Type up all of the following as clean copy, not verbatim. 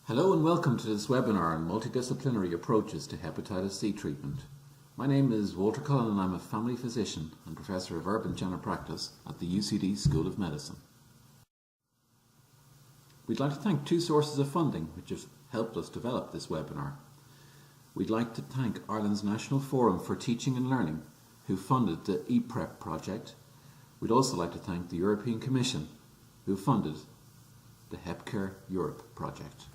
Hello and welcome to this webinar on multidisciplinary approaches to hepatitis C treatment. My name is Walter Cullen and I'm a family physician and Professor of Urban General Practice at the UCD School of Medicine. We'd like to thank two sources of funding which have helped us develop this webinar. We'd like to thank Ireland's National Forum for Teaching and Learning, who funded the Eprepp project. We'd also like to thank the European Commission, who funded the HepCare Europe project.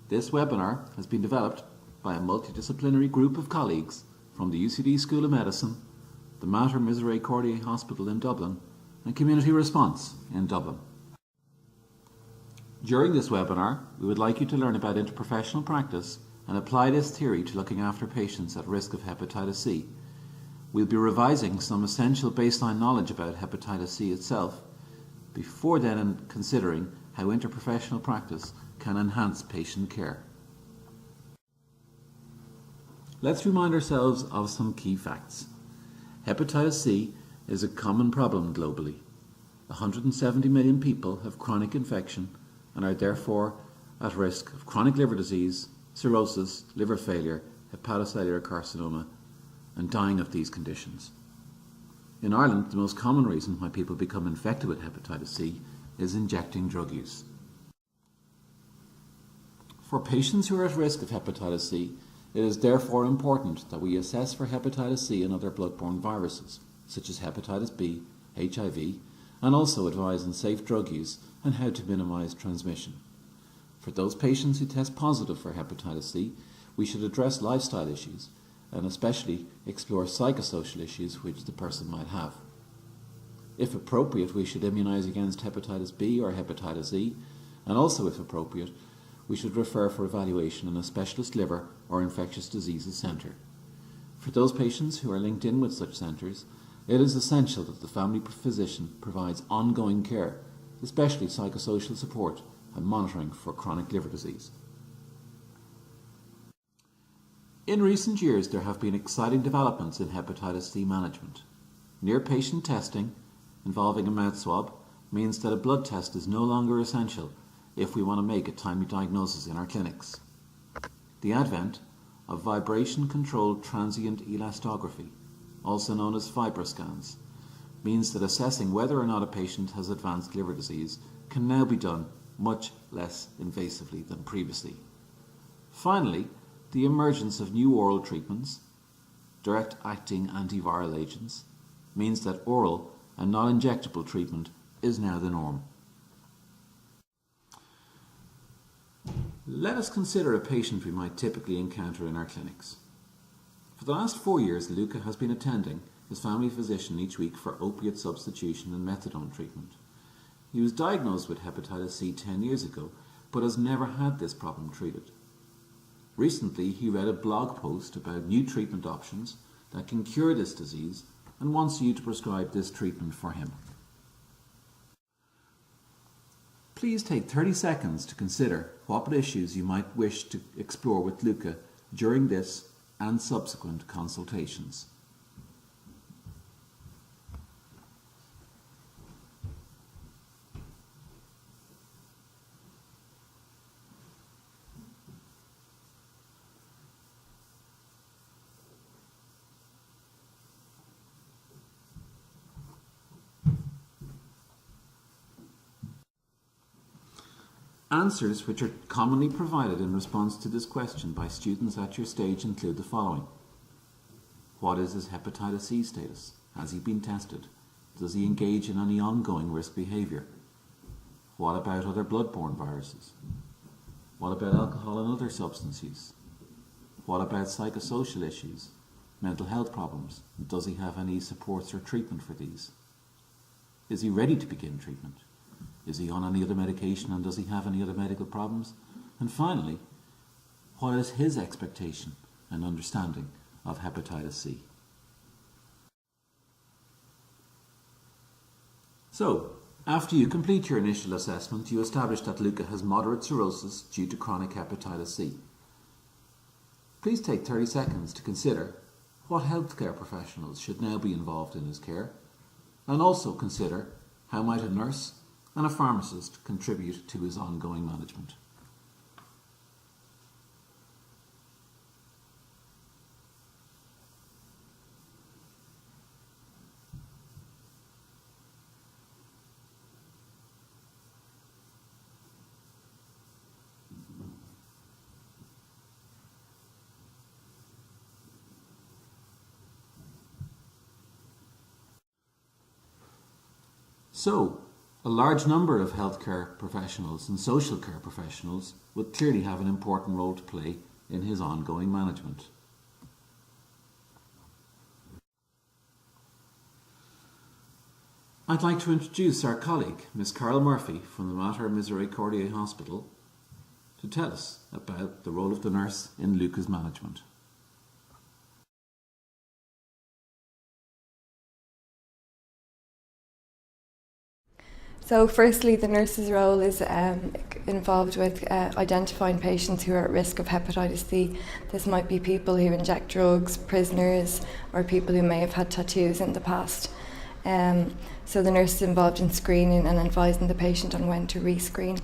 This webinar has been developed by a multidisciplinary group of colleagues from the UCD School of Medicine, the Mater Misericordiae Hospital in Dublin, and Community Response in Dublin. During this webinar, we would like you to learn about interprofessional practice and apply this theory to looking after patients at risk of hepatitis C. We'll be revising some essential baseline knowledge about hepatitis C itself, before then considering how interprofessional practice can enhance patient care. Let's remind ourselves of some key facts. Hepatitis C is a common problem globally. 170 million people have chronic infection and are therefore at risk of chronic liver disease, cirrhosis, liver failure, hepatocellular carcinoma, and dying of these conditions. In Ireland, the most common reason why people become infected with hepatitis C is injecting drug use. For patients who are at risk of hepatitis C, it is therefore important that we assess for hepatitis C and other blood-borne viruses, such as hepatitis B, HIV, and also advise on safe drug use and how to minimise transmission. For those patients who test positive for hepatitis C, we should address lifestyle issues and especially explore psychosocial issues which the person might have. If appropriate, we should immunise against hepatitis B or hepatitis E, and also, if appropriate, we should refer for evaluation in a specialist liver or infectious diseases centre. For those patients who are linked in with such centres, it is essential that the family physician provides ongoing care, especially psychosocial support and monitoring for chronic liver disease. In recent years, there have been exciting developments in hepatitis C management. Near-patient testing involving a mouth swab means that a blood test is no longer essential if we want to make a timely diagnosis in our clinics. The advent of vibration-controlled transient elastography, also known as fibroscans, means that assessing whether or not a patient has advanced liver disease can now be done much less invasively than previously. Finally, the emergence of new oral treatments, direct-acting antiviral agents, means that oral and non-injectable treatment is now the norm. Let us consider a patient we might typically encounter in our clinics. For the last 4 years, Luca has been attending his family physician each week for opiate substitution and methadone treatment. He was diagnosed with hepatitis C 10 years ago, but has never had this problem treated. Recently, he read a blog post about new treatment options that can cure this disease and wants you to prescribe this treatment for him. Please take 30 seconds to consider what issues you might wish to explore with Luca during this and subsequent consultations. Answers which are commonly provided in response to this question by students at your stage include the following. What is his hepatitis C status? Has he been tested? Does he engage in any ongoing risk behaviour? What about other blood-borne viruses? What about alcohol and other substance use? What about psychosocial issues, mental health problems? Does he have any supports or treatment for these? Is he ready to begin treatment? Is he on any other medication and does he have any other medical problems? And finally, what is his expectation and understanding of hepatitis C? So, after you complete your initial assessment, you establish that Luca has moderate cirrhosis due to chronic hepatitis C. Please take 30 seconds to consider what healthcare professionals should now be involved in his care, and also consider how might a nurse and a pharmacist contribute to his ongoing management. So, a large number of healthcare professionals and social care professionals would clearly have an important role to play in his ongoing management. I'd like to introduce our colleague, Miss Carol Murphy from the Mater Misericordiae Hospital, to tell us about the role of the nurse in Luca's management. So firstly, the nurse's role is involved with identifying patients who are at risk of hepatitis C. This might be people who inject drugs, prisoners, or people who may have had tattoos in the past. So the nurse is involved in screening and advising the patient on when to re-screen.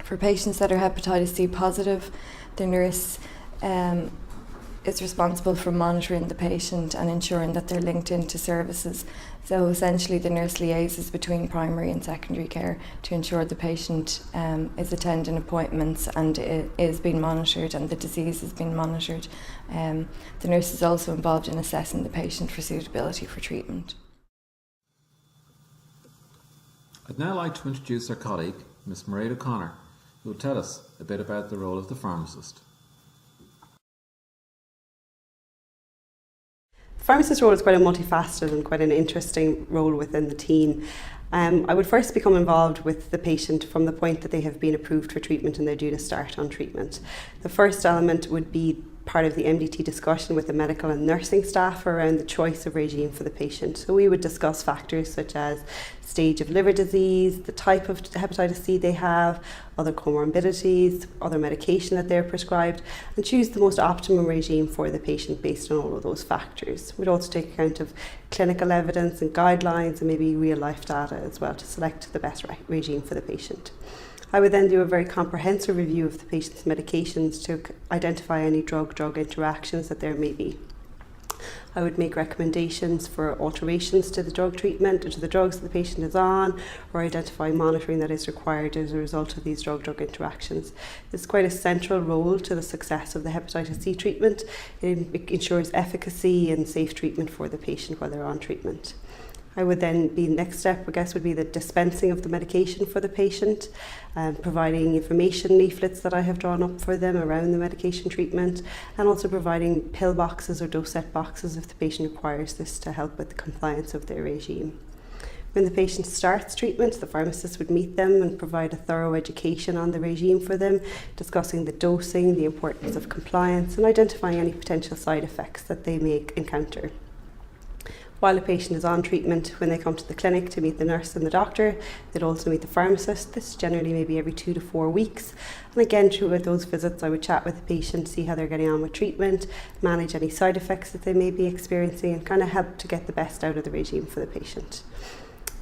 For patients that are hepatitis C positive, the nurse is responsible for monitoring the patient and ensuring that they're linked into services. So essentially the nurse liaises between primary and secondary care to ensure the patient is attending appointments and is being monitored and the disease is being monitored. The nurse is also involved in assessing the patient for suitability for treatment. I'd now like to introduce our colleague, Miss Mairead O'Connor, who will tell us a bit about the role of the pharmacist. The pharmacist's role is quite a multifaceted and quite an interesting role within the team. I would first become involved with the patient from the point that they have been approved for treatment and they're due to start on treatment. The first element would be part of the MDT discussion with the medical and nursing staff around the choice of regime for the patient. So we would discuss factors such as stage of liver disease, the type of hepatitis C they have, other comorbidities, other medication that they're prescribed, and choose the most optimum regime for the patient based on all of those factors. We'd also take account of clinical evidence and guidelines and maybe real life data as well to select the best regime for the patient. I would then do a very comprehensive review of the patient's medications to identify any drug-drug interactions that there may be. I would make recommendations for alterations to the drug treatment or to the drugs that the patient is on, or identify monitoring that is required as a result of these drug-drug interactions. This is quite a central role to the success of the hepatitis C treatment. It ensures efficacy and safe treatment for the patient while they're on treatment. I would then be, next step, I guess, would be the dispensing of the medication for the patient, providing information leaflets that I have drawn up for them around the medication treatment, and also providing pill boxes or dosette boxes if the patient requires this to help with the compliance of their regime. When the patient starts treatment, the pharmacist would meet them and provide a thorough education on the regime for them, discussing the dosing, the importance of compliance, and identifying any potential side effects that they may encounter. While a patient is on treatment, when they come to the clinic to meet the nurse and the doctor, they'd also meet the pharmacist. This generally maybe every 2 to 4 weeks. And again, throughout those visits, I would chat with the patient, see how they're getting on with treatment, manage any side effects that they may be experiencing, and kind of help to get the best out of the regime for the patient.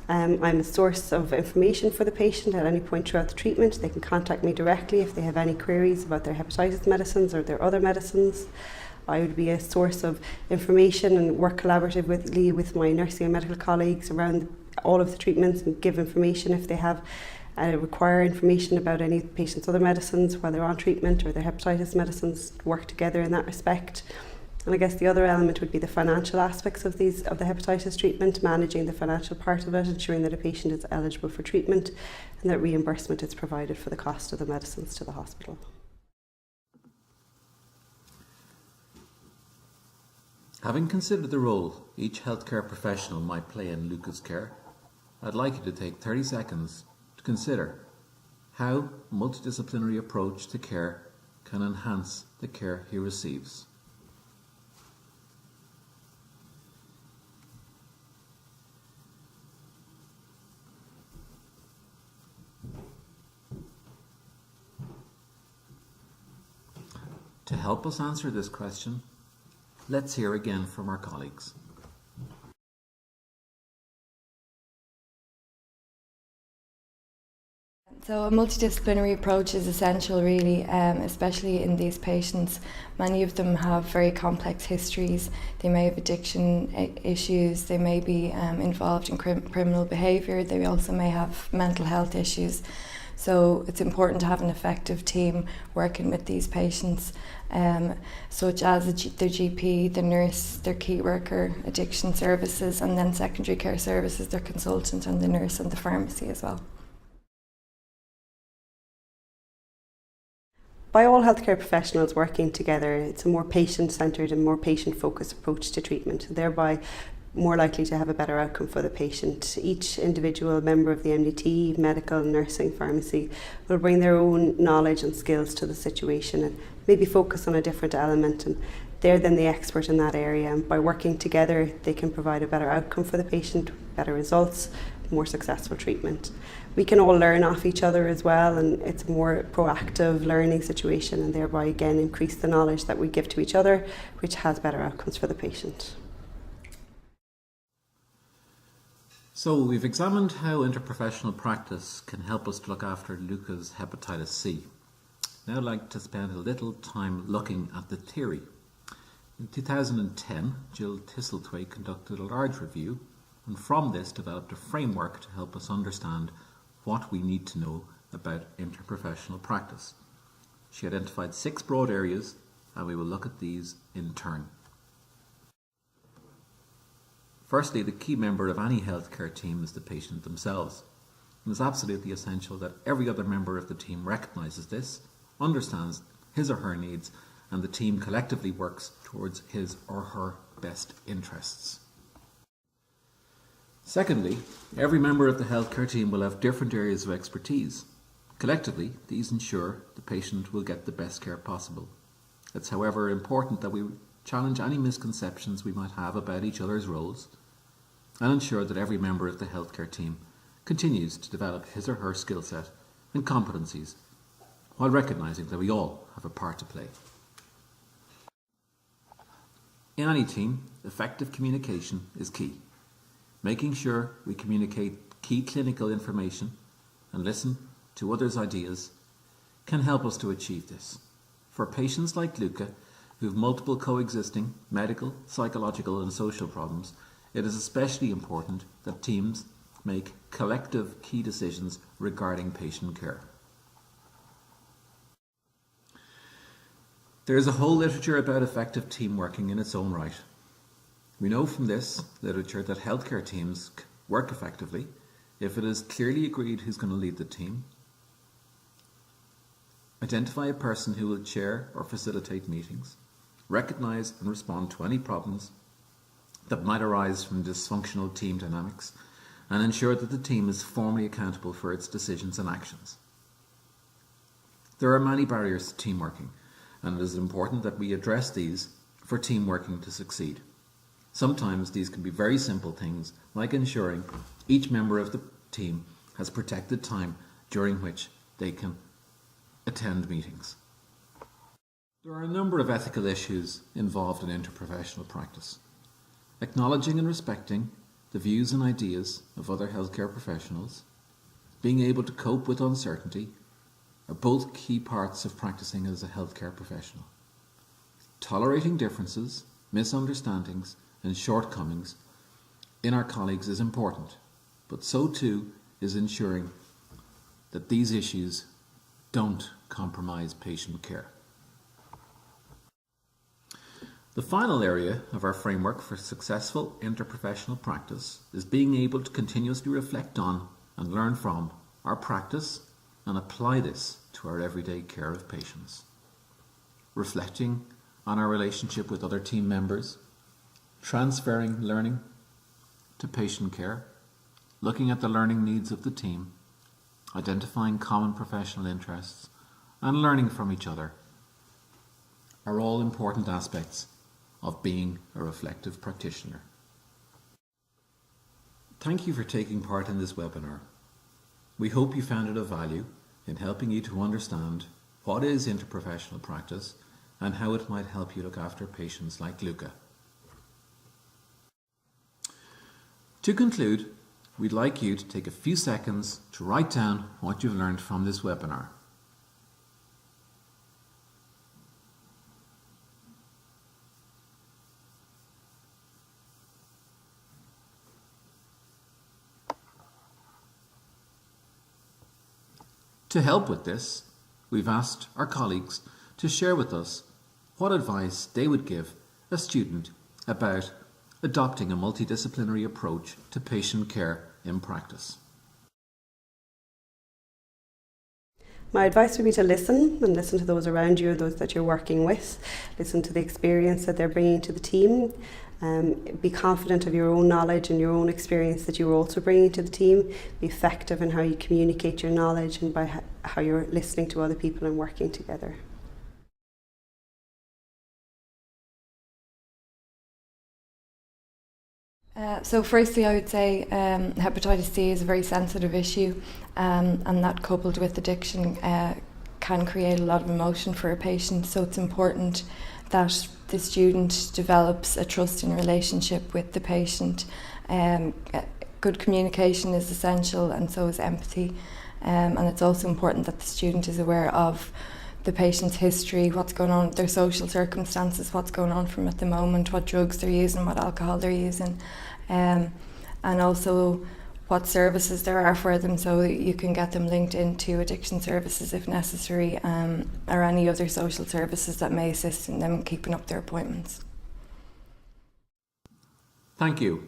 I'm a source of information for the patient at any point throughout the treatment. They can contact me directly if they have any queries about their hepatitis medicines or their other medicines. I would be a source of information and work collaboratively with my nursing and medical colleagues around all of the treatments and give information if they have require information about any patient's other medicines while they're on treatment or their hepatitis medicines, work together in that respect. And I guess the other element would be the financial aspects of the hepatitis treatment, managing the financial part of it, ensuring that a patient is eligible for treatment and that reimbursement is provided for the cost of the medicines to the hospital. Having considered the role each healthcare professional might play in Luca's care, I'd like you to take 30 seconds to consider how a multidisciplinary approach to care can enhance the care he receives. To help us answer this question, let's hear again from our colleagues. So a multidisciplinary approach is essential really, especially in these patients. Many of them have very complex histories. They may have addiction issues, they may be involved in criminal behaviour, they also may have mental health issues. So it's important to have an effective team working with these patients, such as their GP, the nurse, their key worker, addiction services, and then secondary care services, their consultant and the nurse and the pharmacy as well. By all healthcare professionals working together, it's a more patient-centred and more patient-focused approach to treatment, thereby more likely to have a better outcome for the patient. Each individual member of the MDT, medical, nursing, pharmacy will bring their own knowledge and skills to the situation and maybe focus on a different element, and they're then the expert in that area, and by working together they can provide a better outcome for the patient, better results, more successful treatment. We can all learn off each other as well, and it's a more proactive learning situation, and thereby again increase the knowledge that we give to each other, which has better outcomes for the patient. So we've examined how interprofessional practice can help us to look after Luca's hepatitis C. Now I'd like to spend a little time looking at the theory. In 2010, Jill Thistlethwaite conducted a large review, and from this developed a framework to help us understand what we need to know about interprofessional practice. She identified 6 broad areas, and we will look at these in turn. Firstly, the key member of any healthcare team is the patient themselves. It is absolutely essential that every other member of the team recognises this, understands his or her needs, and the team collectively works towards his or her best interests. Secondly, every member of the healthcare team will have different areas of expertise. Collectively, these ensure the patient will get the best care possible. It's however important that we challenge any misconceptions we might have about each other's roles and ensure that every member of the healthcare team continues to develop his or her skill set and competencies while recognising that we all have a part to play. In any team, effective communication is key. Making sure we communicate key clinical information and listen to others' ideas can help us to achieve this. For patients like Luca, who have multiple coexisting medical, psychological and social problems, it is especially important that teams make collective key decisions regarding patient care. There is a whole literature about effective team working in its own right. We know from this literature that healthcare teams work effectively if it is clearly agreed who's going to lead the team, identify a person who will chair or facilitate meetings, recognise and respond to any problems that might arise from dysfunctional team dynamics, and ensure that the team is formally accountable for its decisions and actions. There are many barriers to team working, and it is important that we address these for team working to succeed. Sometimes these can be very simple things, like ensuring each member of the team has protected time during which they can attend meetings. There are a number of ethical issues involved in interprofessional practice. Acknowledging and respecting the views and ideas of other healthcare professionals, being able to cope with uncertainty, are both key parts of practicing as a healthcare professional. Tolerating differences, misunderstandings, and shortcomings in our colleagues is important, but so too is ensuring that these issues don't compromise patient care. The final area of our framework for successful interprofessional practice is being able to continuously reflect on and learn from our practice and apply this to our everyday care of patients. Reflecting on our relationship with other team members, transferring learning to patient care, looking at the learning needs of the team, identifying common professional interests, and learning from each other are all important aspects of being a reflective practitioner. Thank you for taking part in this webinar. We hope you found it of value in helping you to understand what is interprofessional practice and how it might help you look after patients like Luca. To conclude, we'd like you to take a few seconds to write down what you've learned from this webinar. To help with this, we've asked our colleagues to share with us what advice they would give a student about adopting a multidisciplinary approach to patient care in practice. My advice would be to listen to those around you, those that you're working with. Listen to the experience that they're bringing to the team. Be confident of your own knowledge and your own experience that you're also bringing to the team. Be effective in how you communicate your knowledge and by how you're listening to other people and working together. So firstly, I would say hepatitis C is a very sensitive issue, and that coupled with addiction can create a lot of emotion for a patient. So it's important that the student develops a trusting relationship with the patient. Good communication is essential, and so is empathy. And it's also important that the student is aware of the patient's history, what's going on, their social circumstances, what's going on for them at the moment, what drugs they're using, what alcohol they're using, and also what services there are for them, so that you can get them linked into addiction services if necessary, or any other social services that may assist in them keeping up their appointments. Thank you.